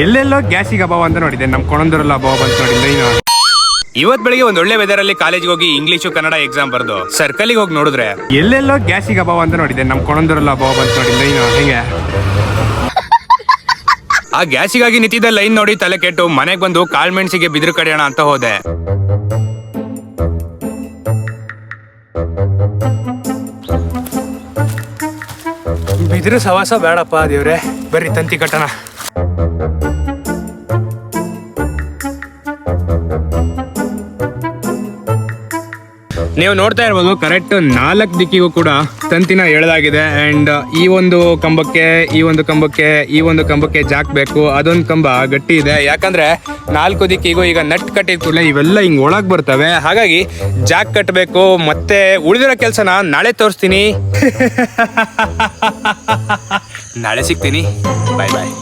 ಎಲ್ಲೆಲ್ಲೋ ಗ್ಯಾಸಿಗೆ ಅಭಾವ ಅಂತ ನೋಡಿದೆ, ನಮ್ ಕೊಣಂದೂರಲ್ಲಿ ಅಭಾವ ಬಂತ ನೋಡಿಲ್ಲ ನೀನು. ಇವತ್ ಬೆಳಿಗ್ಗೆ ಒಂದ್ ಒಳ್ಳೆ ವೆದರ್ ಅಲ್ಲಿ ಕಾಲೇಜ್ಗೆ ಹೋಗಿ ಇಂಗ್ಲಿಷು ಕನ್ನಡ ಎಕ್ಸಾಮ್ ಬರ್ದು ಸರ್ಕಲ್ಗೆ ಹೋಗಿ ನೋಡಿದ್ರೆ ಎಲ್ಲೆಲ್ಲೋ ಗ್ಯಾಸಿಗೆ ಅಭಾವ ಅಂತ ನೋಡಿದೆ, ನಮ್ ಕೊಣಂದೂರಲ್ಲಿ ಅಭಾವ ಬಂತ ನೋಡಿಲ್ಲ ನೀನು. ಹೆಂಗೆ ಆ ಗ್ಯಾಸಿಗಾಗಿ ನಿಂತಿದ್ದ ಲೈನ್ ನೋಡಿ ತಲೆ ಕೆಟ್ಟು ಮನೆಗ್ ಬಂದು ಕಾಳ್ಮೆಣ್ಸಿಗೆ ಬಿದಿರು ಕಡಿಯೋಣ ಅಂತ ಹೋದೆ. ಬಿದಿರು ಸವಾಸ ಬೇಡಪ್ಪ ದೇವ್ರೆ, ಬರ್ರಿ ತಂತಿ ಕಟ್ಟಣ. ನೀವು ನೋಡ್ತಾ ಇರ್ಬೋದು ಕರೆಕ್ಟ್ 4 ದಿಕ್ಕಿಗೂ ಕೂಡ ತಂತಿನ ಎಳೆದಾಗಿದೆ. ಅಂಡ್ ಈ ಒಂದು ಕಂಬಕ್ಕೆ ಈ ಒಂದು ಕಂಬಕ್ಕೆ ಜಾಕ್ ಬೇಕು. ಅದೊಂದು ಕಂಬ ಗಟ್ಟಿ ಇದೆ, ಯಾಕಂದ್ರೆ 4 ದಿಕ್ಕಿಗೂ ಈಗ ನಟ್ ಕಟ್ಟಿದ ಕೂಡಲೇ ಇವೆಲ್ಲ ಹಿಂಗ್ ಒಳಗ್ ಬರ್ತವೆ. ಹಾಗಾಗಿ ಜಾಕ್ ಕಟ್ಟಬೇಕು. ಮತ್ತೆ ಉಳಿದಿರೋ ಕೆಲ್ಸನ ನಾಳೆ ತೋರಿಸ್ತೀನಿ. ನಾಳೆ ಸಿಗ್ತೀನಿ. ಬಾಯ್ ಬಾಯ್.